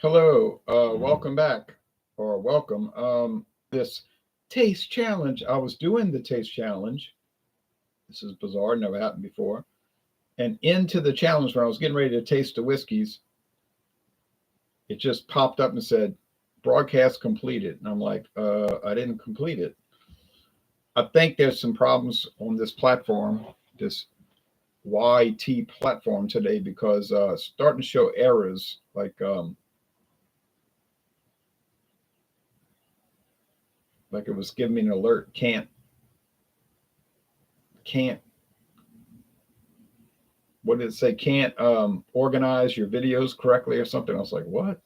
Hello, welcome back, or welcome. This taste challenge. I was doing the taste challenge. This is bizarre, never happened before. And into the challenge, when I was getting ready to taste the whiskeys, it just popped up and said, broadcast completed. And I'm like, I didn't complete it. I think there's some problems on this platform, this YT platform today, because it's starting to show errors like it was giving me an alert, can't what did it say, can't organize your videos correctly or something. I was like, what?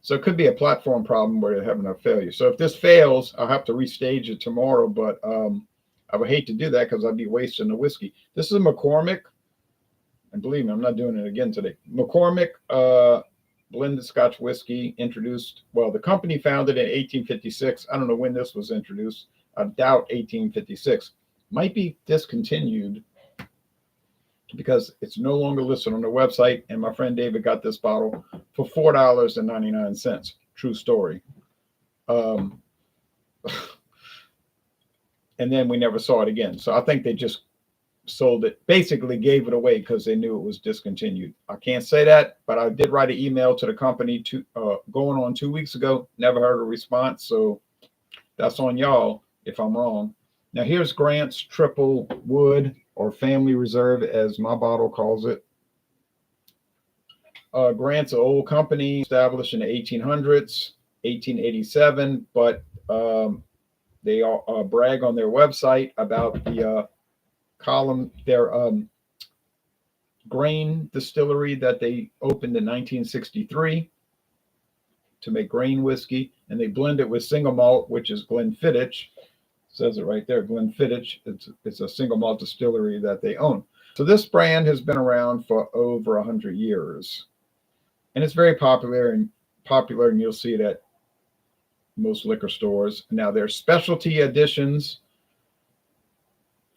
So it could be a platform problem where they're having a failure. So if this fails, I'll have to restage it tomorrow, but I would hate to do that because I'd be wasting the whiskey. This is a McCormick, and believe me, I'm not doing it again today. McCormick blended Scotch whiskey, introduced, well, the company founded in 1856. I don't know when this was introduced. I doubt 1856. Might be discontinued because it's no longer listed on the website. And my friend David got this bottle for $4.99. True story. And then we never saw it again. So I think they just sold it, basically gave it away because they knew it was discontinued. I can't say that, but I did write an email to the company going on 2 weeks ago. Never heard a response. So that's on y'all if I'm wrong. Now here's Grant's Triple Wood, or Family Reserve, as my bottle calls it. Grant's an old company established in the 1800s, 1887, but they all brag on their website about the their grain distillery that they opened in 1963 to make grain whiskey, and they blend it with single malt, which is Glenfiddich. Says it right there, Glenfiddich. It's a single malt distillery that they own. So this brand has been around for over 100 years, and it's very popular. And you'll see it at most liquor stores. Now there's specialty editions.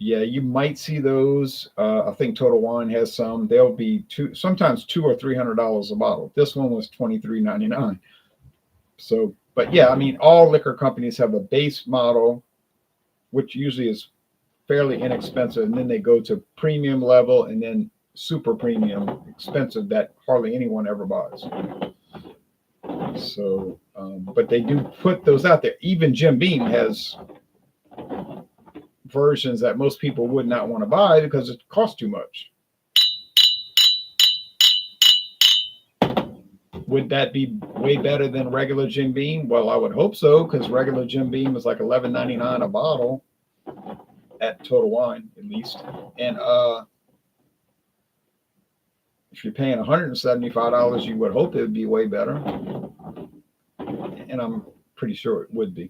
Yeah, you might see those. I think Total Wine has some. They'll be sometimes $200 or $300 a bottle. This one was $23.99. So, but yeah, I mean, all liquor companies have a base model, which usually is fairly inexpensive, and then they go to premium level and then super premium, expensive, that hardly anyone ever buys. So, but they do put those out there. Even Jim Beam has versions that most people would not want to buy because it costs too much. Would that be way better than regular Jim Beam? Well, I would hope so, because regular Jim Beam is like $11.99 a bottle at Total Wine, at least. And if you're paying $175, you would hope it would be way better. And I'm pretty sure it would be.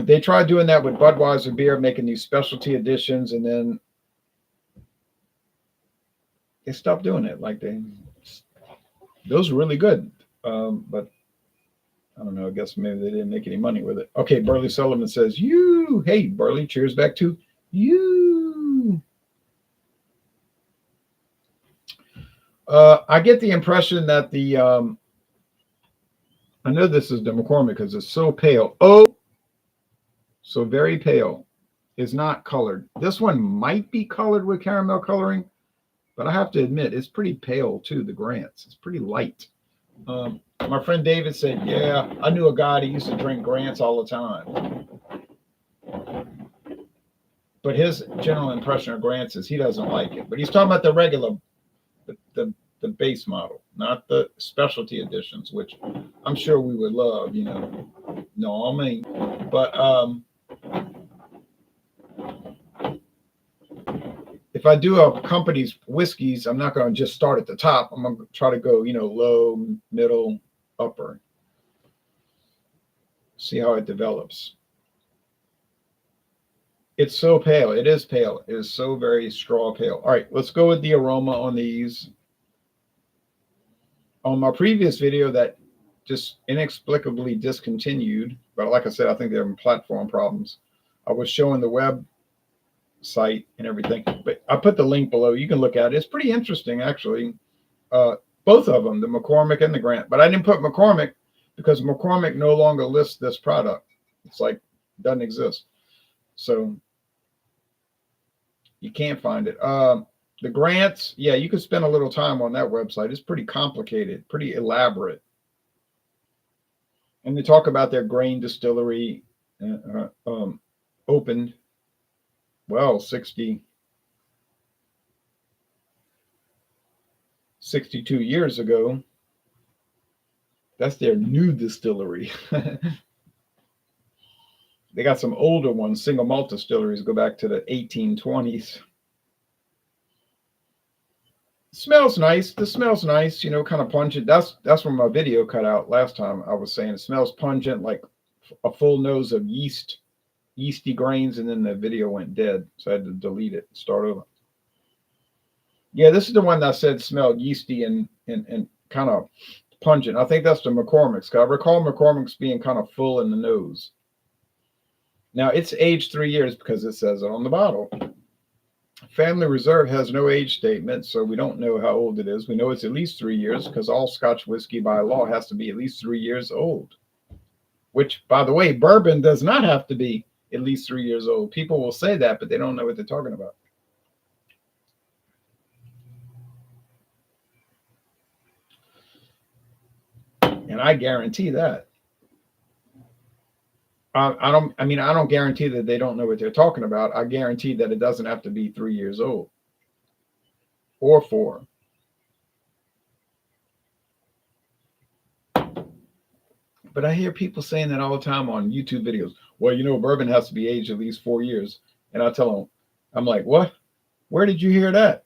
They tried doing that with Budweiser beer, making these specialty editions, and then they stopped doing it. Those are really good, but I don't know. I guess maybe they didn't make any money with it. Okay, Burley Sullivan says, "You, hey Burley, cheers back to you." I get the impression that I know this is the McCormick because it's so pale. Oh, so very pale. Is not colored. This one might be colored with caramel coloring, but I have to admit it's pretty pale too. The Grants, it's pretty light. My friend David said, "Yeah, I knew a guy that used to drink Grants all the time." But his general impression of Grants is he doesn't like it. But he's talking about the regular, the base model, not the specialty editions, which I'm sure we would love, No, I mean, but if I do a company's whiskeys, I'm not going to just start at the top. I'm going to try to go, low, middle, upper. See how it develops. It's so pale. It is pale. It is so very straw pale. All right, let's go with the aroma on these. On my previous video that just inexplicably discontinued, but like I said, I think they're platform problems. I was showing the web site and everything, but I put the link below. You can look at it. It's pretty interesting, actually. Both of them, the McCormick and the Grant. But I didn't put McCormick because McCormick no longer lists this product. It's like doesn't exist. So you can't find it. The Grants, yeah, you could spend a little time on that website. It's pretty complicated, pretty elaborate. And they talk about their grain distillery opened, well, 62 years ago. That's their new distillery. They got some older ones, single malt distilleries, go back to the 1820s. Smells nice. This smells nice, you know, kind of pungent. That's when my video cut out last time. I was saying it smells pungent, like a full nose of yeasty grains, and then the video went dead. So I had to delete it and start over. Yeah, this is the one that said smelled yeasty and kind of pungent. I think that's the McCormick's. I recall McCormick's being kind of full in the nose. Now it's aged 3 years because it says it on the bottle. Family Reserve has no age statement, so we don't know how old it is. We know it's at least 3 years because all Scotch whiskey by law has to be at least 3 years old. Which, by the way, bourbon does not have to be at least 3 years old. People will say that, but they don't know what they're talking about. And I guarantee that. I don't guarantee that they don't know what they're talking about. I guarantee that it doesn't have to be 3 years old or 4. But I hear people saying that all the time on YouTube videos. Well, you know, bourbon has to be aged at least 4 years. And I tell them, I'm like, what? Where did you hear that?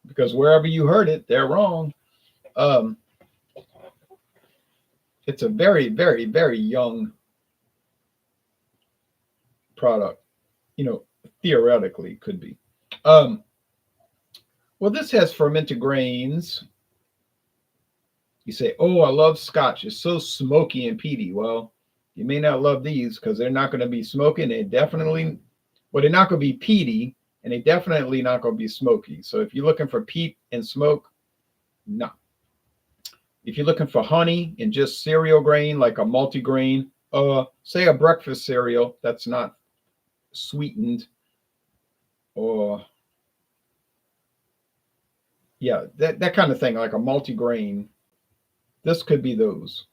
Because wherever you heard it, they're wrong. It's a very, very, very young product, you know, theoretically could be. Well, this has fermented grains. You say, oh, I love Scotch. It's so smoky and peaty. Well, you may not love these because they're not going to be smoky. They're not going to be peaty, and they definitely not going to be smoky. So if you're looking for peat and smoke, no. If you're looking for honey and just cereal grain, like a multigrain, say a breakfast cereal that's not sweetened, or yeah, that kind of thing, like a multigrain, this could be those,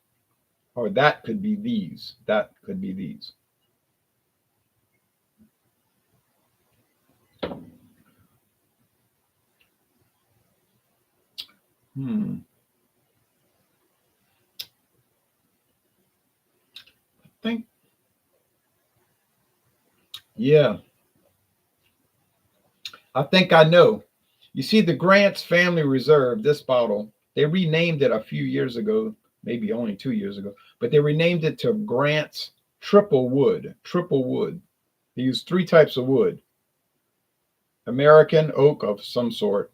or that could be these. That could be these. I think, yeah, I think I know. You see, the Grant's Family Reserve, this bottle, they renamed it a few years ago, maybe only 2 years ago, but they renamed it to Grant's Triple Wood. Triple Wood. They use 3 types of wood: American oak of some sort,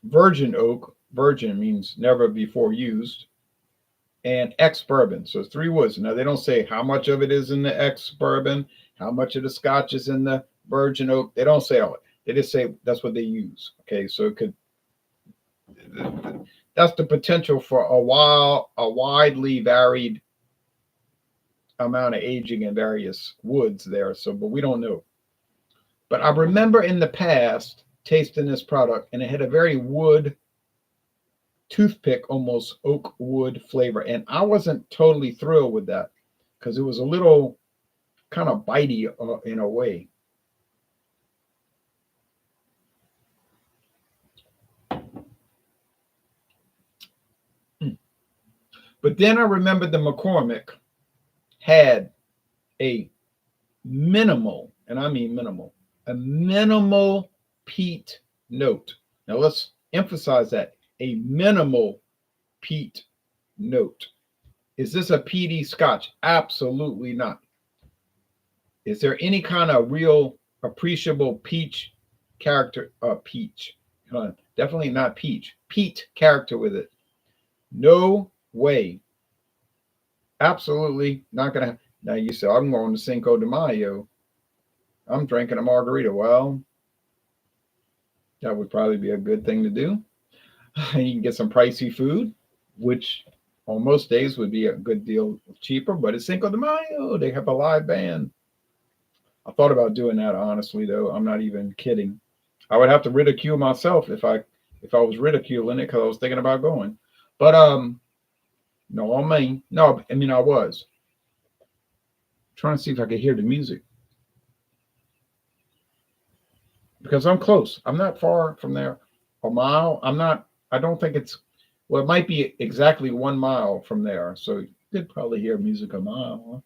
virgin oak, virgin means never before used, and ex-bourbon. So 3 woods. Now, they don't say how much of it is in the ex-bourbon, how much of the Scotch is in the virgin oak. They don't say all it. They just say that's what they use. Okay, so it could, that's the potential for a widely varied amount of aging in various woods there. So, but we don't know. But I remember in the past tasting this product, and it had a very wood, toothpick, almost oak wood flavor. And I wasn't totally thrilled with that because it was a little kind of bitey in a way. But then I remembered the McCormick had a minimal, and I mean minimal, a minimal peat note. Now let's emphasize that, a minimal peat note. Is this a peaty Scotch? Absolutely not. Is there any kind of real appreciable peach character? Peach. Definitely not peach. Peat character with it. No way. Absolutely not going to. Now you say, I'm going to Cinco de Mayo. I'm drinking a margarita. Well, that would probably be a good thing to do. You can get some pricey food, which on most days would be a good deal cheaper, but it's Cinco de Mayo. They have a live band. I thought about doing that, honestly, though. I'm not even kidding. I would have to ridicule myself if I was ridiculing it because I was thinking about going. But no, I mean I was trying to see if I could hear the music because I'm close. I'm not far from there. A mile. I'm not. I don't think it's. Well, it might be exactly 1 mile from there, so you could probably hear music a mile.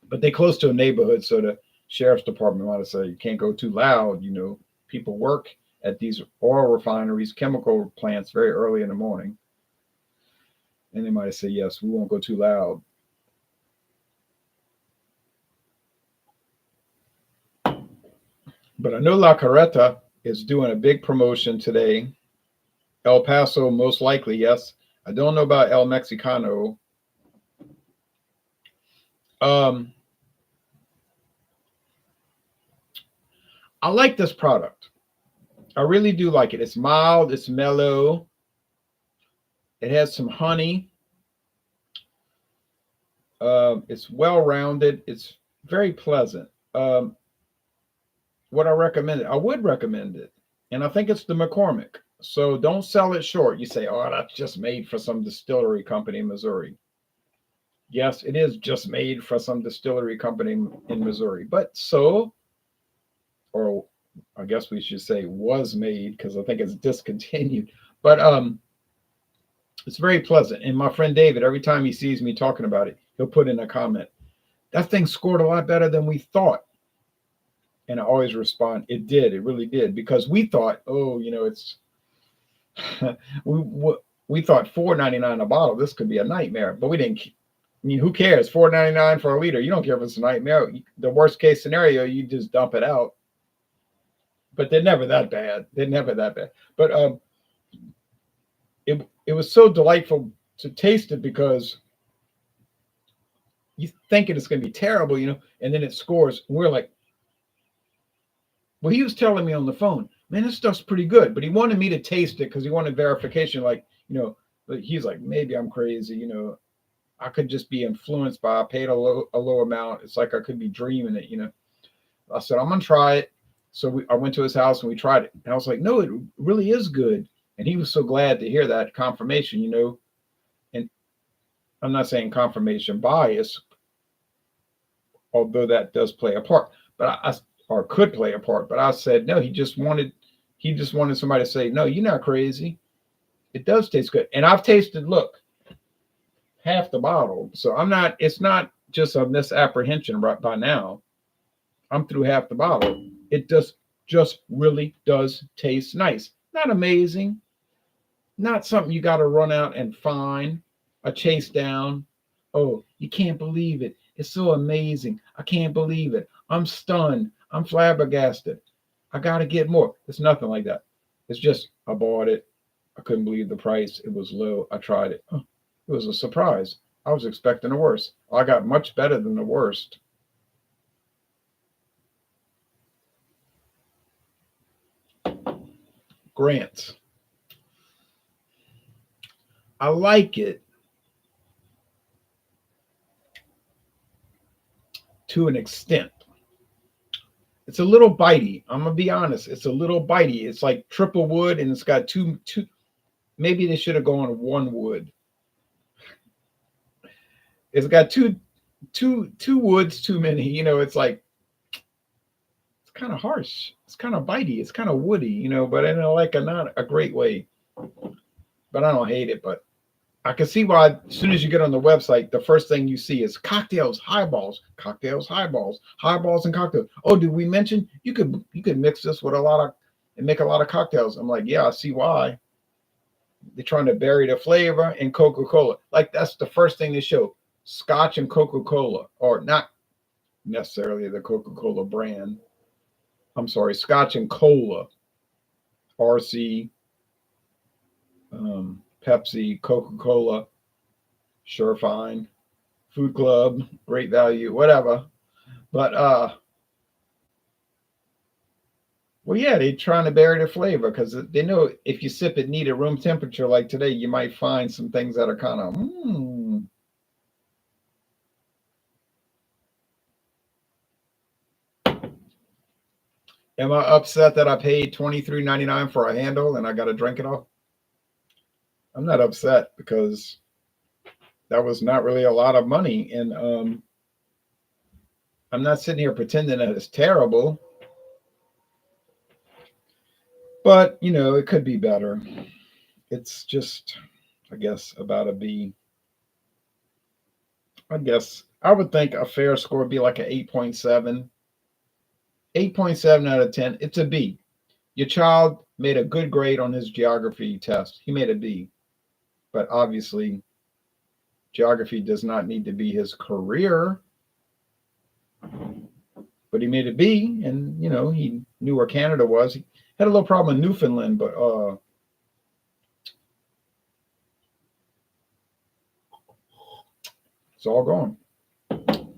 But they're close to a neighborhood, so the sheriff's department might have said you can't go too loud. People work at these oil refineries, chemical plants very early in the morning, and they might have said yes, we won't go too loud. But I know La Carreta is doing a big promotion today. El Paso, most likely, yes. I don't know about El Mexicano. Um, I like this product. I really do like it. It's mild, it's mellow, it has some honey. It's well rounded, it's very pleasant. Would I recommend it? I would recommend it. And I think it's the McCormick. So don't sell it short. You say, oh, that's just made for some distillery company in Missouri. Yes, it is just made for some distillery company in Missouri. But or I guess we should say was made because I think it's discontinued. But it's very pleasant. And my friend David, every time he sees me talking about it, he'll put in a comment. That thing scored a lot better than we thought. And I always respond, it did, it really did, because we thought, oh, it's we thought $4.99 a bottle. This could be a nightmare, but we didn't. I mean, who cares? $4.99 for a liter. You don't care if it's a nightmare. The worst case scenario, you just dump it out. But they're never that bad. They're never that bad. But it was so delightful to taste it because you thinking it's going to be terrible, and then it scores. And we're like, well, he was telling me on the phone, man, this stuff's pretty good. But he wanted me to taste it because he wanted verification. Like, but he's like, maybe I'm crazy. I could just be influenced by, I paid a low amount. It's like I could be dreaming it. I said, I'm going to try it. So I went to his house and we tried it. And I was like, no, it really is good. And he was so glad to hear that confirmation, And I'm not saying confirmation bias, although that does play a part. But or could play a part. But I said, no, he just wanted somebody to say, no, you're not crazy. It does taste good. And I've tasted, look, half the bottle. So it's not just a misapprehension right by now. I'm through half the bottle. It just really does taste nice. Not amazing. Not something you got to run out and find a chase down. Oh, you can't believe it. It's so amazing. I can't believe it. I'm stunned. I'm flabbergasted. I got to get more. It's nothing like that. It's just, I bought it. I couldn't believe the price. It was low. I tried it. Oh, it was a surprise. I was expecting the worst. I got much better than the worst. Grants. I like it to an extent. It's a little bitey. I'm gonna be honest. It's a little bitey. It's like triple wood, and it's got two. Maybe they should have gone one wood. It's got two woods too many. It's like it's kind of harsh. It's kind of bitey. It's kind of woody. But in not a great way. But I don't hate it. But I can see why. As soon as you get on the website, the first thing you see is cocktails, highballs, highballs, and cocktails. Oh, did we mention you could mix this with and make a lot of cocktails? I'm like, yeah, I see why. They're trying to bury the flavor in Coca-Cola. Like that's the first thing they show. Scotch and Coca-Cola, or not necessarily the Coca-Cola brand. I'm sorry, Scotch and Cola, RC, Pepsi, Coca-Cola, Sure Fine, Food Club, Great Value, whatever. But Well, yeah, they're trying to bury the flavor because they know if you sip it neat at room temperature like today, you might find some things that are kind of, Am I upset that I paid $23.99 for a handle and I got to drink it all? I'm not upset because that was not really a lot of money. And I'm not sitting here pretending that it's terrible, but it could be better. It's just, I guess, about a B. I guess I would think a fair score would be like an 8.7. 8.7 out of 10. It's a B. Your child made a good grade on his geography test. He made a B. But obviously, geography does not need to be his career. But he made a B, and he knew where Canada was. He had a little problem in Newfoundland, but it's all gone.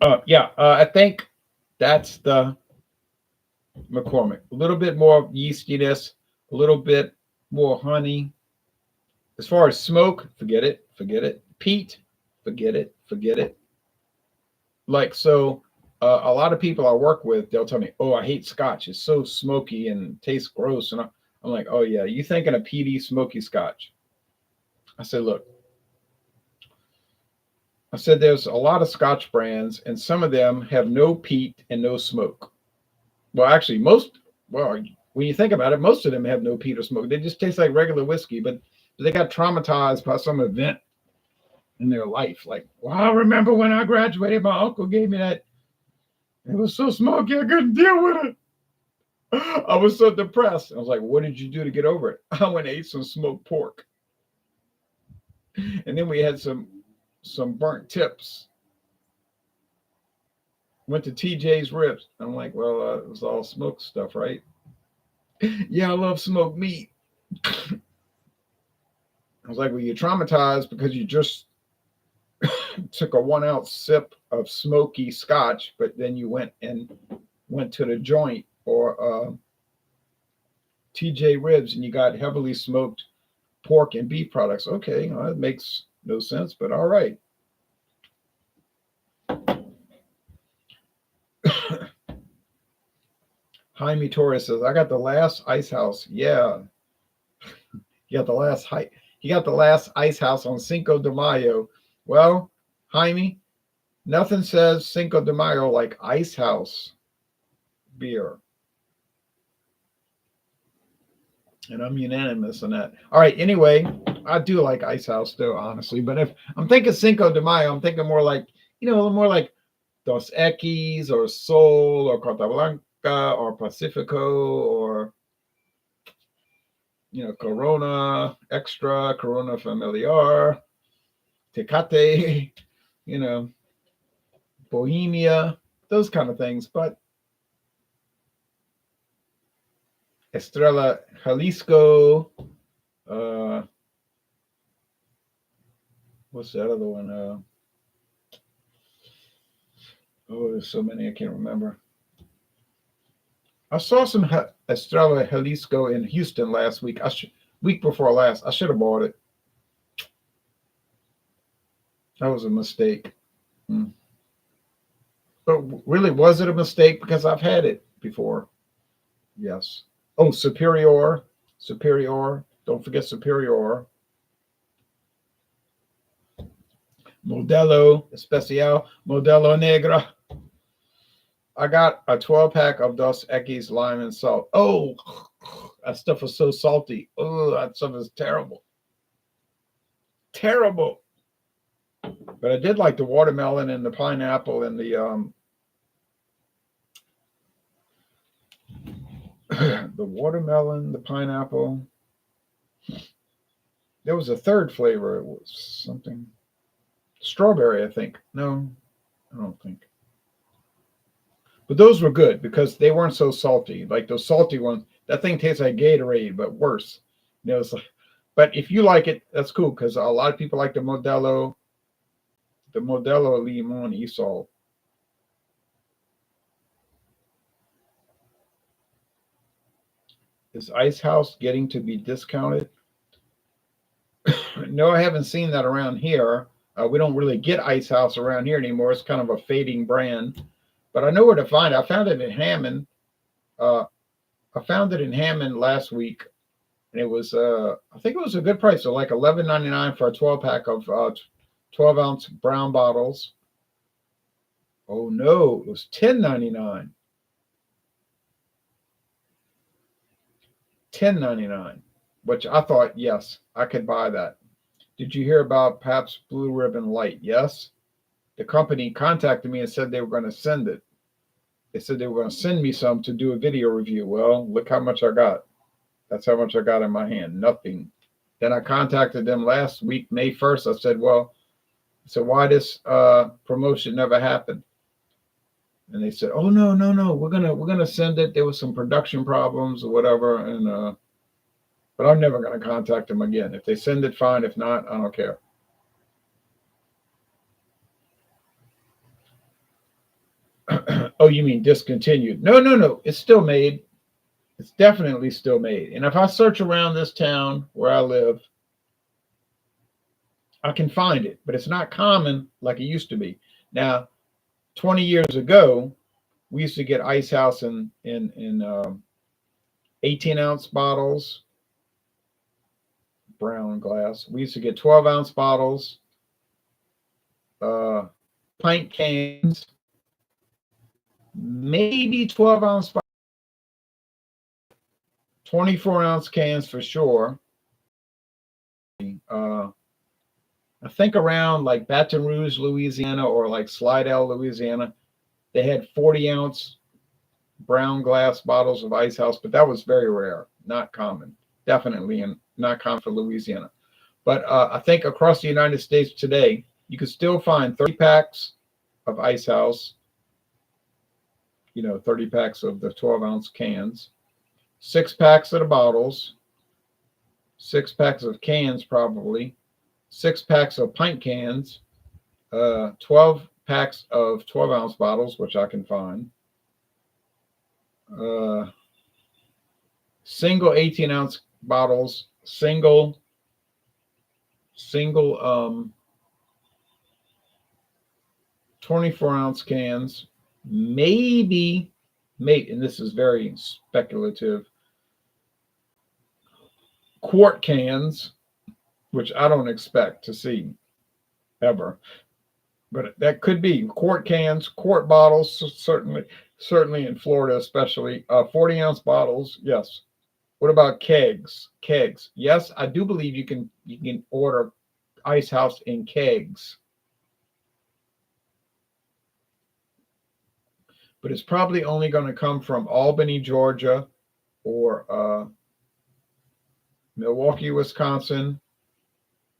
I think that's the McCormick. A little bit more yeastiness, a little bit more honey. As far as smoke, forget it, forget it. Peat, forget it, forget it. Like, so a lot of people I work with, they'll tell me, oh, I hate Scotch. It's so smoky and tastes gross. And I'm like, oh, yeah, you thinking of peaty, smoky Scotch. I said, look, there's a lot of Scotch brands, and some of them have no peat and no smoke. Well, actually, when you think about it, most of them have no peat or smoke. They just taste like regular whiskey, but they got traumatized by some event in their life. Like, well, I remember when I graduated, my uncle gave me that. It was so smoky, I couldn't deal with it. I was so depressed. I was like, what did you do to get over it? I went and ate some smoked pork. And then we had some burnt tips. Went to TJ's Ribs. I'm like, well, it was all smoked stuff, right? Yeah, I love smoked meat. I was like, well, you're traumatized because you just took a 1 ounce sip of smoky Scotch, but then you went to the joint or TJ Ribs and you got heavily smoked pork and beef products. Okay, well, that makes no sense, but all right. Jaime Torres says, I got the last ice house. Yeah. You got the last ice house on Cinco de Mayo. Well, Jaime, nothing says Cinco de Mayo like ice house beer. And I'm unanimous on that. All right. Anyway, I do like ice house though, honestly. But if I'm thinking Cinco de Mayo, I'm thinking more like, more like Dos Equis or Sol or Carta Blanca or Pacifico or Corona Extra, Corona Familiar, Tecate, Bohemia, those kind of things. But Estrella Jalisco, what's that other one? There's so many I can't remember. I saw some Estrella Jalisco in Houston last week. Week before last. I should have bought it. That was a mistake. But really, was it a mistake? Because I've had it before. Yes. Oh, Superior. Don't forget Superior. Modelo Especial. Modelo Negra. I got a 12-pack of Dos Equis lime and salt. Oh, that stuff was so salty. Oh, that stuff is terrible. Terrible. But I did like the watermelon and the pineapple and the the watermelon, the pineapple. There was a third flavor. It was something strawberry, I think. No, I don't think. But those were good because they weren't so salty. Like those salty ones, that thing tastes like Gatorade, but worse. It's like, but if you like it, that's cool because a lot of people like the Modelo Limon Isol. Is Ice House getting to be discounted? No, I haven't seen that around here. We don't really get Ice House around here anymore. It's kind of a fading brand, but I know where to find it. I found it in Hammond. Uh, I found it in Hammond last week, and it was I think it was a good price. So like $11.99 for a 12 pack of 12-ounce brown bottles. Oh no, it was $10.99. $10.99, which I thought, yes, I could buy that. Did you hear about Pabst Blue Ribbon Light? Yes. The company contacted me and said they were going to send it. They said they were going to send me some to do a video review. Well, look how much I got. That's how much I got in my hand. Nothing. Then I contacted them last week, May 1st. I said, well, why this promotion never happened? And they said, oh no, we're gonna send it. There was some production problems or whatever, and but I'm never gonna contact them again. If they send it, fine. If not, I don't care. Oh, you mean discontinued? No. It's still made. It's definitely still made. And if I search around this town where I live, I can find it, but it's not common like it used to be. Now, 20 years ago, we used to get Ice House in 18-ounce bottles, brown glass. We used to get 12-ounce bottles, pint cans, maybe 12-ounce, 24-ounce cans for sure. I think around like Baton Rouge, Louisiana, or like Slidell, Louisiana, they had 40-ounce brown glass bottles of Ice House, but that was very rare, not common. Definitely not common for Louisiana. But I think across the United States today, you can still find 30 packs of Ice House, 30 packs of the 12-ounce cans, 6 packs of the bottles, 6 packs of cans probably, 6 packs of pint cans, 12 packs of 12-ounce bottles, which I can find, single 18-ounce bottles, single 24-ounce cans, maybe, and this is very speculative, quart cans, which I don't expect to see ever, but that could be quart cans, quart bottles, certainly in Florida, especially 40-ounce bottles. Yes. What about kegs? Kegs. Yes, I do believe you can order Ice House in kegs, but it's probably only going to come from Albany, Georgia, or Milwaukee, Wisconsin,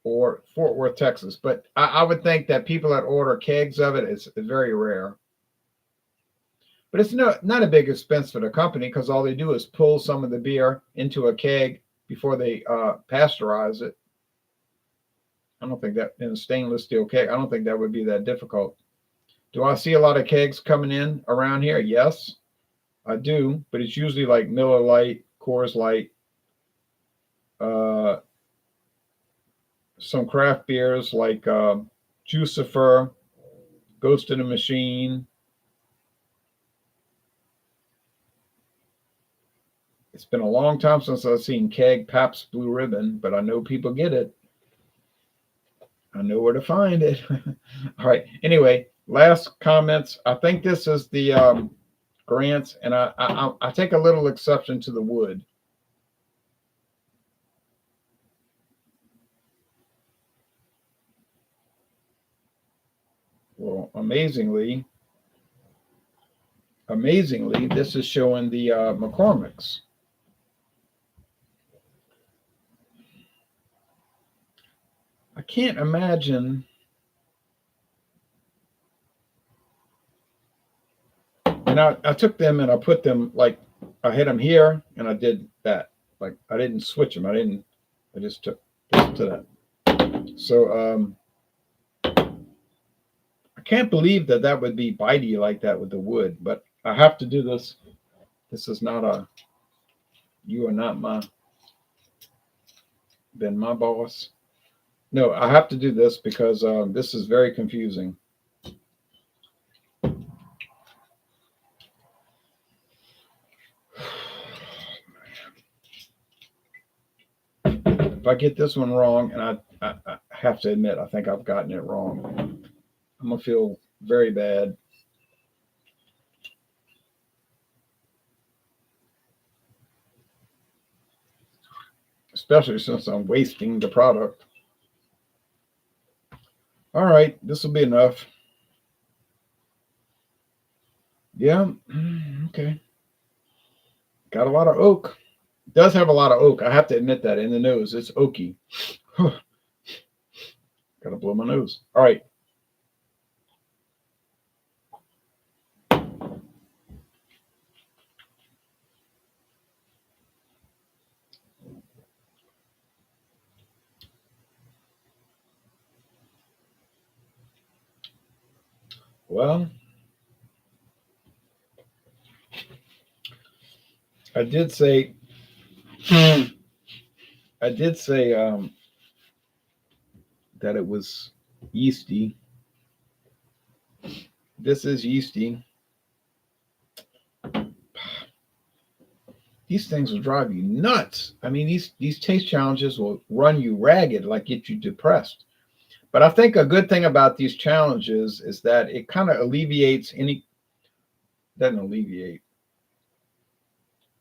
or Fort Worth, Texas. But I would think that people that order kegs of it is very rare. But it's not a big expense for the company, because all they do is pull some of the beer into a keg before they pasteurize it. I don't think that in a stainless steel keg, I don't think that would be that difficult. Do I see a lot of kegs coming in around here? Yes, I do. But it's usually like Miller Lite, Coors Light, some craft beers like Juicifer, Ghost in the Machine. It's been a long time since I've seen keg Pabst Blue Ribbon, but I know people get it. I know where to find it. All right. Anyway, last comments. I think this is the Grants, and I take a little exception to the wood. Well, amazingly, this is showing the McCormicks. I can't imagine. And I took them and I put them, like, I hit them here and I did that. Like, I didn't switch them. I just took this to that. So I can't believe that would be bitey like that with the wood, but I have to do this. This is not You are not my boss. No, I have to do this because this is very confusing. If I get this one wrong, and I have to admit, I think I've gotten it wrong, I'm gonna feel very bad. Especially since I'm wasting the product. All right, this will be enough. Yeah, okay. Got a lot of oak. It does have a lot of oak. I have to admit that in the nose, it's oaky. Gotta blow my nose. All right. Well, I did say, I did say that it was yeasty. This is yeasty. These things will drive you nuts. I mean, these taste challenges will run you ragged, like get you depressed. But I think a good thing about these challenges is that it kind of alleviates any, doesn't alleviate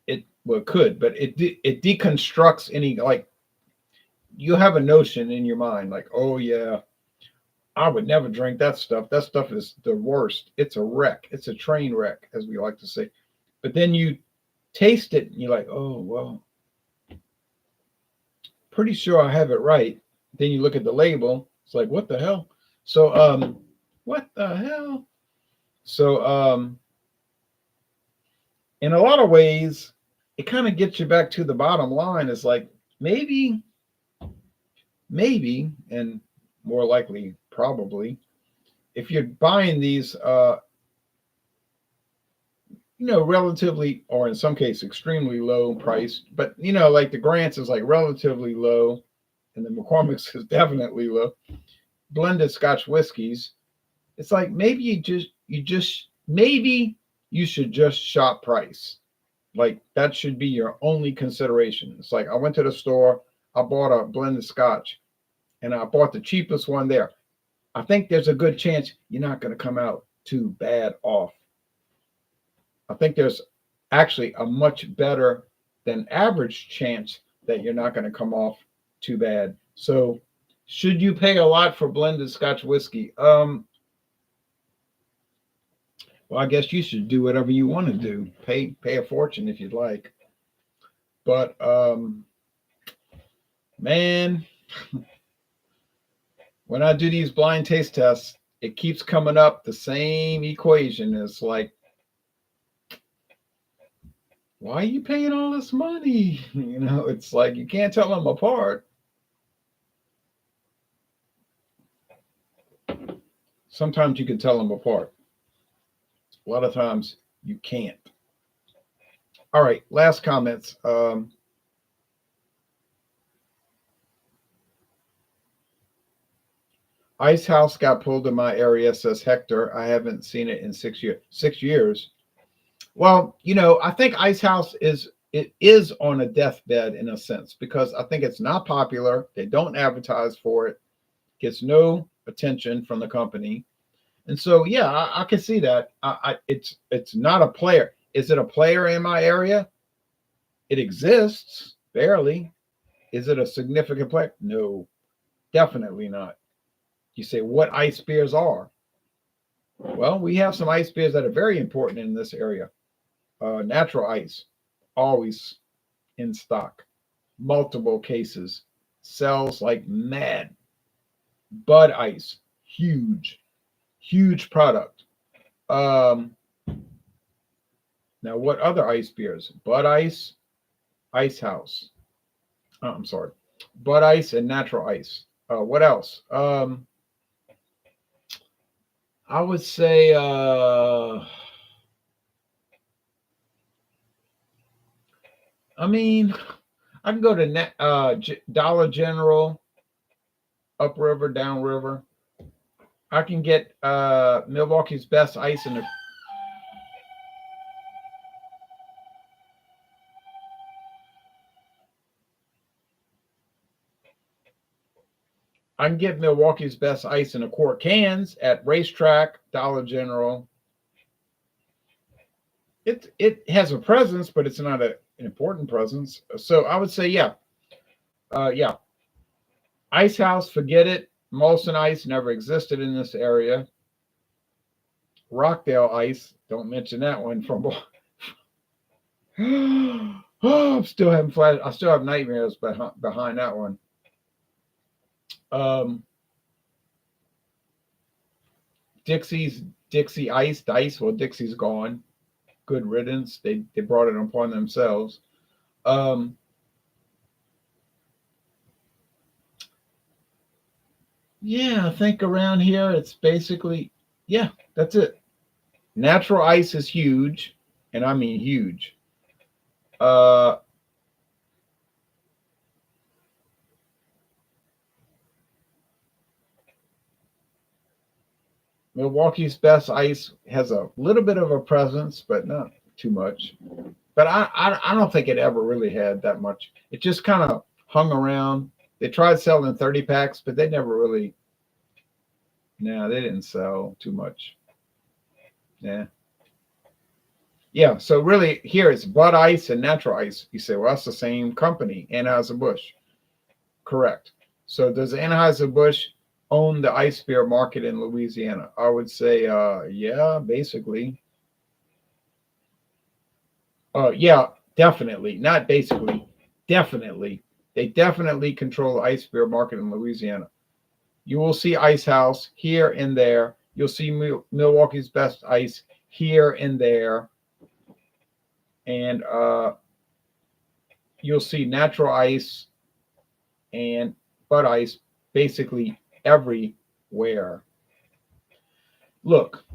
it. Well, it could, but it deconstructs any, like, you have a notion in your mind like, oh yeah, I would never drink that stuff. That stuff is the worst. It's a wreck. It's a train wreck, as we like to say. But then you taste it and you're like, oh well, pretty sure I have it right. Then you look at the label. It's like, what the hell? So what the hell? So in a lot of ways, it kind of gets you back to the bottom line. It's like maybe, and more likely, probably, if you're buying these, relatively, or in some cases, extremely low priced, but like the Grants is like relatively low, and the McCormick's is definitely low. Blended Scotch whiskies, it's like maybe maybe you should just shop price. Like that should be your only consideration. It's like I went to the store, I bought a blended Scotch, and I bought the cheapest one there. I think there's a good chance you're not going to come out too bad off. I think there's actually a much better than average chance that you're not going to come off too bad. So, should you pay a lot for blended Scotch whiskey? Well, I guess you should do whatever you want to do. Pay a fortune if you'd like. But man, when I do these blind taste tests, it keeps coming up the same equation. It's like, why are you paying all this money? It's like you can't tell them apart. Sometimes you can tell them apart. A lot of times you can't. All right, last comments. Ice House got pulled in my area, says Hector. I haven't seen it in 6 years. 6 years. Well, I think Ice House is on a deathbed in a sense because I think it's not popular. They don't advertise for it. Gets no attention from the company, and so yeah, I can see that. It's not a player. Is it a player in my area? It exists barely. Is it a significant player? No, definitely not. You say what ice beers are? Well, we have some ice beers that are very important in this area. Natural ice, always in stock, multiple cases, sells like mad. Bud Ice, huge product. Um, Now, what other ice beers? Bud Ice, Ice House. I'm sorry, Bud Ice and Natural Ice. What else? I would say I mean, I can go to Dollar General, upriver, downriver. I can get Milwaukee's Best Ice in the. I can get Milwaukee's Best Ice in a quart cans at Racetrack, Dollar General. It has a presence, but it's not an important presence. So I would say, yeah. Ice House, forget it. Molson Ice never existed in this area. Rockdale Ice, don't mention that one from. Oh, I'm still having flash. I still have nightmares behind that one. Um, Dixie Ice Dice. Well, Dixie's gone. Good riddance. They brought it upon themselves. Um, yeah, I think around here it's basically that's it. Natural ice is huge, and I mean huge. Uh, Milwaukee's Best Ice has a little bit of a presence, but not too much. But I don't think it ever really had that much. It just kind of hung around. They tried selling 30 packs, but they never really. No, they didn't sell too much. Yeah. Yeah. So really, here it's Bud Ice and Natural Ice. You say, well, that's the same company, Anheuser-Busch. Correct. So does Anheuser-Busch own the ice beer market in Louisiana? I would say, yeah, basically. Yeah, definitely. Not basically, definitely. They definitely control the ice beer market in Louisiana. You will see Ice House here and there. You'll see Milwaukee's Best Ice here and there. And you'll see Natural Ice and Bud Ice basically everywhere. Look,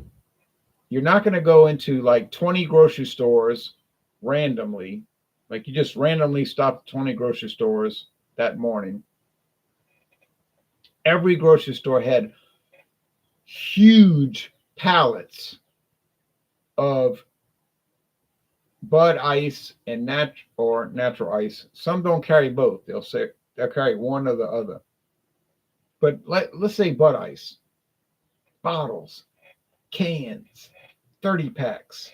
you're not going to go into like 20 grocery stores randomly. Like you just randomly stop at 20 grocery stores that morning. Every grocery store had huge pallets of Bud Ice and natural ice. Some don't carry both. They'll carry one or the other. But let's say Bud Ice, bottles, cans, 30 packs,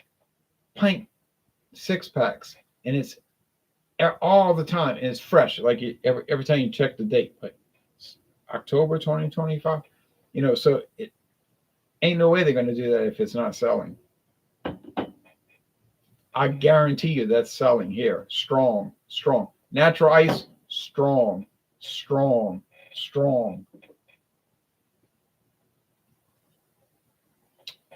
pint 6 packs, and it's all the time, and it's fresh. Like every time you check the date, like October 2025. So it ain't no way they're going to do that if it's not selling. I guarantee you that's selling here. Strong, strong. Natural ice, strong, strong, strong.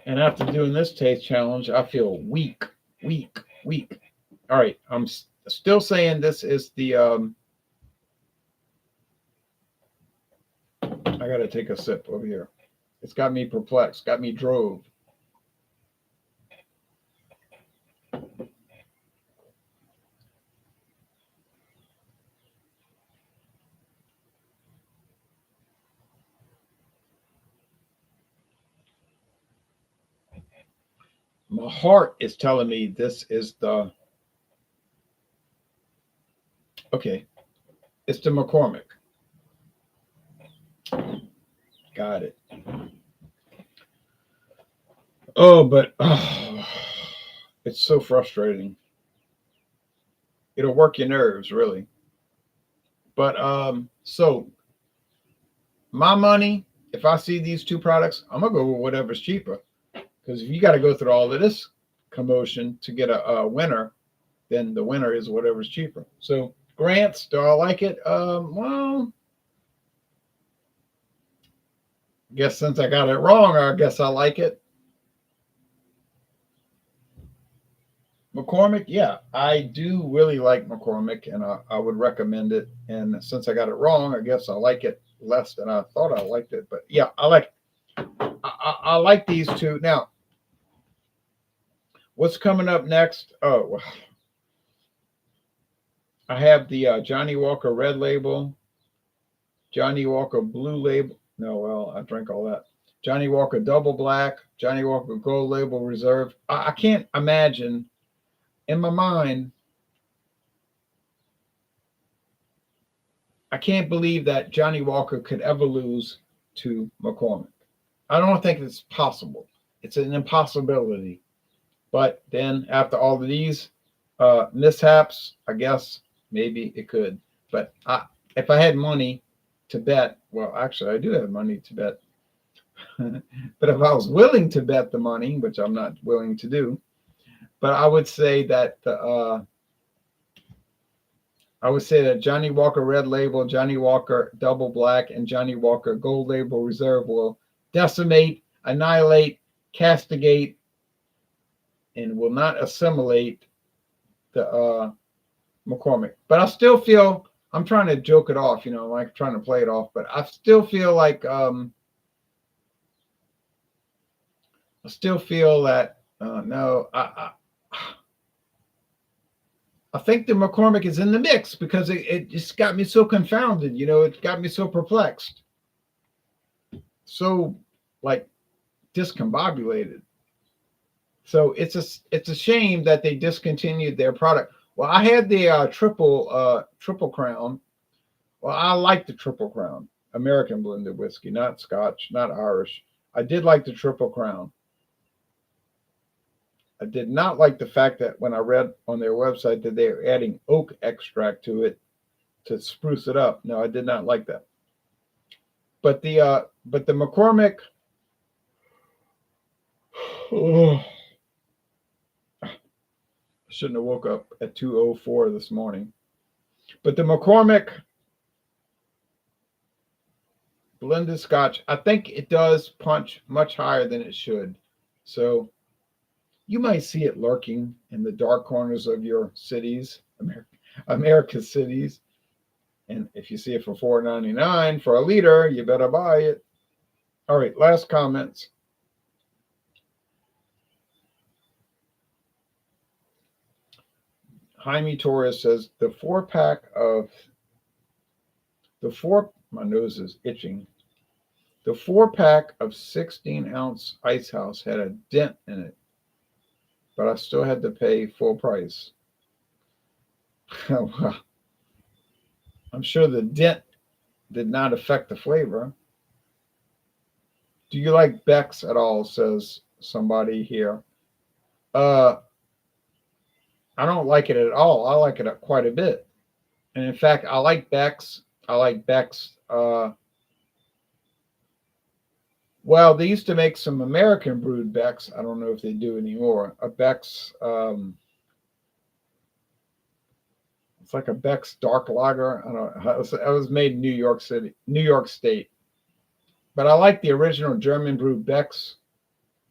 And after doing this taste challenge, I feel weak, weak, weak. All right, I'm still saying this is the. I got to take a sip over here. It's got me perplexed, got me drove. My heart is telling me this is the. Okay, it's the McCormick. Got it. Oh, but it's so frustrating. It'll work your nerves, really. But so my money, if I see these two products, I'm gonna go with whatever's cheaper. Because if you got to go through all of this commotion to get a winner, then the winner is whatever's cheaper. So Grants, do I like it? Well, guess since I got it wrong, I guess I like it. McCormick, yeah, I do really like McCormick, and I would recommend it. And since I got it wrong, I guess I like it less than I thought I liked it. But yeah, I like I like these two. Now, what's coming up next? Oh, I have the Johnny Walker Red Label, Johnny Walker Blue Label. No, well, I drank all that. Johnny Walker Double Black, Johnny Walker Gold Label Reserve. I can't imagine in my mind. I can't believe that Johnny Walker could ever lose to McCormick. I don't think it's possible. It's an impossibility. But then after all of these mishaps, I guess maybe it could. But if I had money to bet, well, actually, I do have money to bet. But if I was willing to bet the money, which I'm not willing to do, but I would say that Johnny Walker Red Label, Johnny Walker Double Black, and Johnny Walker Gold Label Reserve will decimate, annihilate, castigate, and will not assimilate the McCormick. But I still feel I'm trying to joke it off, like trying to play it off. But I still feel like that no, I think the McCormick is in the mix because it just got me so confounded. It got me so perplexed, so like discombobulated. So it's a shame that they discontinued their product. Well, I had the triple crown. Well, I like the Triple Crown, American blended whiskey, not Scotch, not Irish. I did like the Triple Crown. I did not like the fact that when I read on their website that they are adding oak extract to it to spruce it up. No, I did not like that. But the McCormick, oh, I shouldn't have woke up at 2:04 this morning. But the McCormick blended Scotch, I think it does punch much higher than it should. So you might see it lurking in the dark corners of your cities, America's cities. And if you see it for $4.99 for a liter, you better buy it. All right, last comments. Jaime Torres says my nose is itching. The 4-pack of 16-ounce Ice House had a dent in it, but I still had to pay full price. Well, I'm sure the dent did not affect the flavor. Do you like Beck's at all? Says somebody here. I don't like it at all. I like it quite a bit. And in fact, I like Beck's. Well, they used to make some American brewed Beck's. I don't know if they do anymore. A Beck's, it's like a Beck's dark lager. I don't know. It was made in New York State. But I like the original German brewed Beck's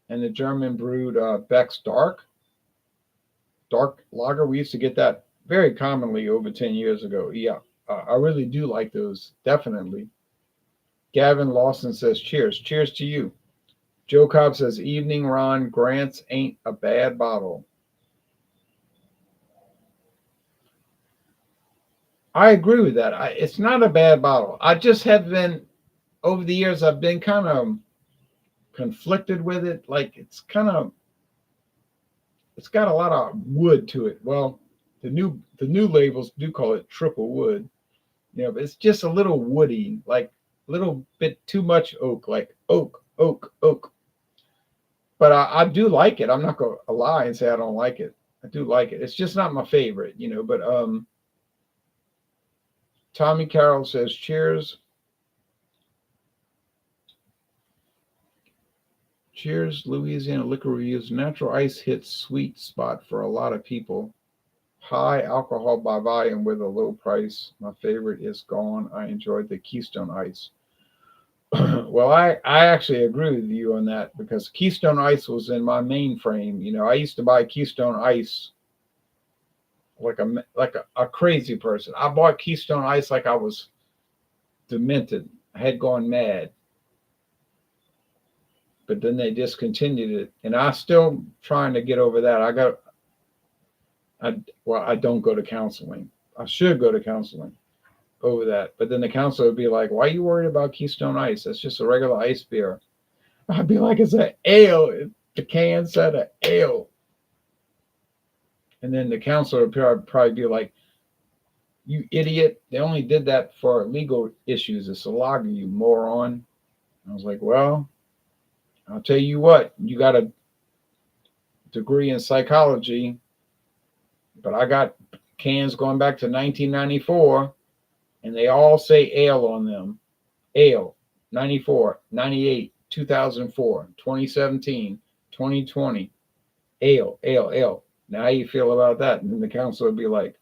and the German brewed Beck's dark lager. We used to get that very commonly over 10 years ago. Yeah, I really do like those, definitely. Gavin Lawson says, cheers. Cheers to you. Joe Cobb says, evening, Ron. Grant's ain't a bad bottle. I agree with that. It's not a bad bottle. I just have been, over the years, I've been kind of conflicted with it. Like it's got a lot of wood to it. Well, the new labels do call it triple wood. But it's just a little woody, like a little bit too much oak, like oak. But I do like it. I'm not going to lie and say I don't like it. I do like it. It's just not my favorite, but Tommy Carroll says, cheers. Cheers, Louisiana Liquor Reviews. Natural ice hits sweet spot for a lot of people. High alcohol by volume with a low price. My favorite is gone. I enjoyed the Keystone Ice. Well, I actually agree with you on that because Keystone Ice was in my mainframe. I used to buy Keystone Ice like a crazy person. I bought Keystone Ice like I was demented. I had gone mad. But then they discontinued it, and I'm still trying to get over that. I don't go to counseling. I should go to counseling over that. But then the counselor would be like, "Why are you worried about Keystone Ice? That's just a regular ice beer." I'd be like, "It's an ale. The can said an ale." And then the counselor would probably be like, "You idiot. They only did that for legal issues. It's a lager, you moron." I was like, "Well, I'll tell you what. You got a degree in psychology, but I got cans going back to 1994, and they all say ale on them. Ale, 94, 98, 2004, 2017, 2020. Ale, ale, ale. Now, how you feel about that?" And then the counselor would be like,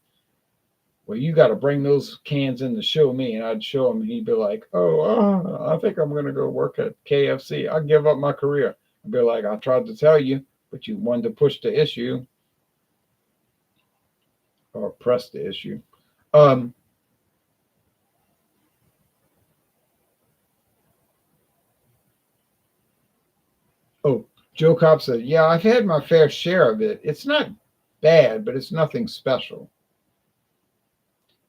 "Well, you got to bring those cans in to show me." And I'd show him, and he'd be like, "Oh, I think I'm going to go work at KFC. I'll give up my career." I'd be like, "I tried to tell you, but you wanted to push the issue or press the issue." Um, oh, Joe Cobb said, "Yeah, I've had my fair share of it. It's not bad, but it's nothing special.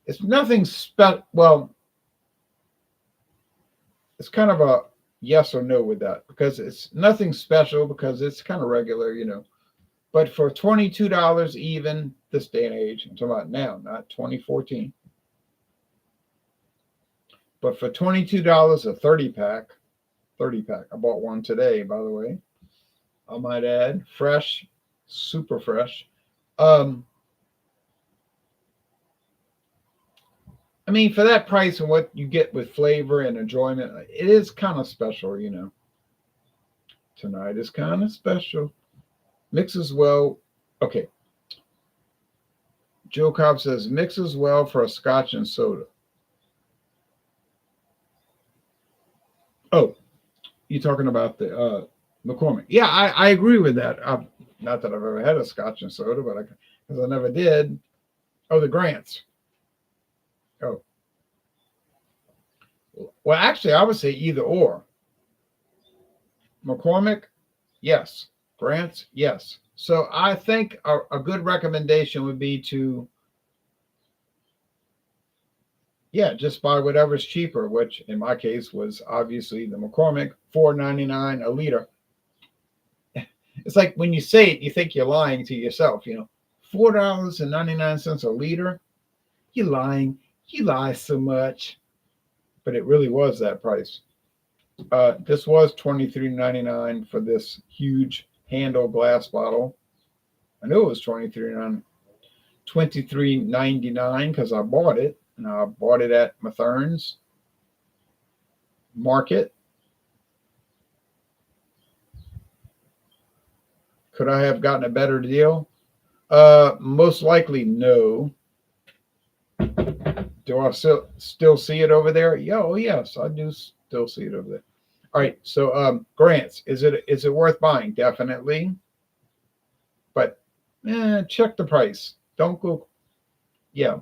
It's nothing special." Well, it's kind of a yes or no with that, because it's nothing special because it's kind of regular, you know. But for $22 even this day and age, I'm talking about now, not 2014. But for $22, a 30 pack. I bought one today, by the way. I might add, fresh, super fresh. Um, I mean, for that price and what you get with flavor and enjoyment, it is kind of special, you know. Tonight is kind of special. Mixes well. Okay. Joe Cobb says mixes well for a scotch and soda. Oh, you're talking about the McCormick. Yeah, I agree with that. Not that I've ever had a scotch and soda, but because I never did. Oh, the Grants. Oh, well, actually, I would say either or. McCormick, yes. Grants, yes. So I think a good recommendation would be to, yeah, just buy whatever's cheaper, which in my case was obviously the McCormick, $4.99 a liter. It's like when you say it, you think you're lying to yourself, you know. $4.99 a liter. You're lying. You lie so much. But it really was that price. This was $23.99 for this huge handle glass bottle. I knew it was $23.99 because I bought it, and I bought it at Mathern's Market. Could I have gotten a better deal? Most likely no. Do I still see it over there? Yeah, oh yes, I do still see it over there. All right, so Grants, is it worth buying? Definitely, but check the price. Don't go. Yeah,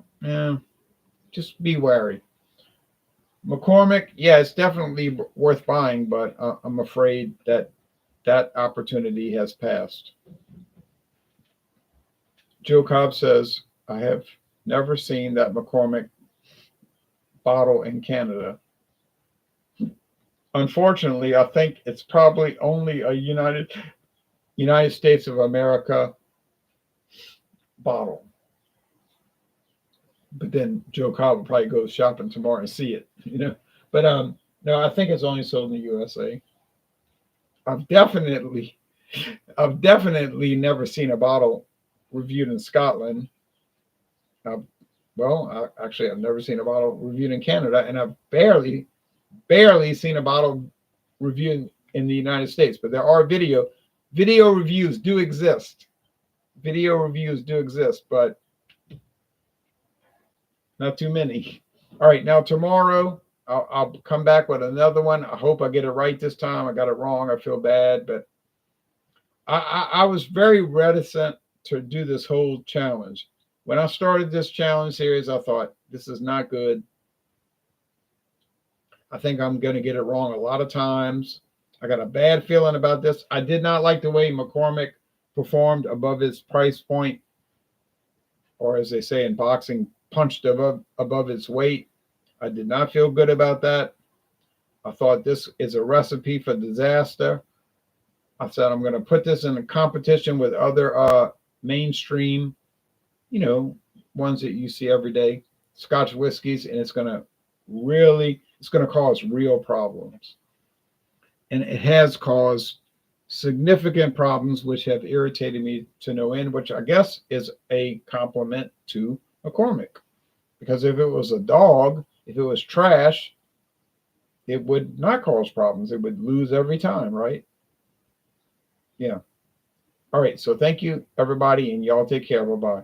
just be wary. McCormick, yeah, it's definitely worth buying, but I'm afraid that opportunity has passed. Joe Cobb says, "I have never seen that McCormick bottle in Canada. Unfortunately, I think it's probably only a United States of America bottle." But then Joe Cobb will probably go shopping tomorrow and see it, you know. But no, I think it's only sold in the USA. I've definitely never seen a bottle reviewed in Scotland. Uh, actually, I've never seen a bottle reviewed in Canada, and I've barely seen a bottle reviewed in the United States. But there are video reviews do exist. Video reviews do exist, but not too many. All right, now tomorrow I'll come back with another one. I hope I get it right this time. I got it wrong. I feel bad, but I was very reticent to do this whole challenge. When I started this challenge series, I thought this is not good. I think I'm going to get it wrong a lot of times. I got a bad feeling about this. I did not like the way McCormick performed above his price point, or as they say in boxing, punched above its weight. I did not feel good about that. I thought this is a recipe for disaster. I said I'm going to put this in a competition with other mainstream, you know, ones that you see every day, Scotch whiskies, and it's going to cause real problems. And it has caused significant problems which have irritated me to no end, which I guess is a compliment to McCormick. Because if it was a dog, if it was trash, it would not cause problems. It would lose every time, right? Yeah. All right. So thank you, everybody, and y'all take care. Bye-bye.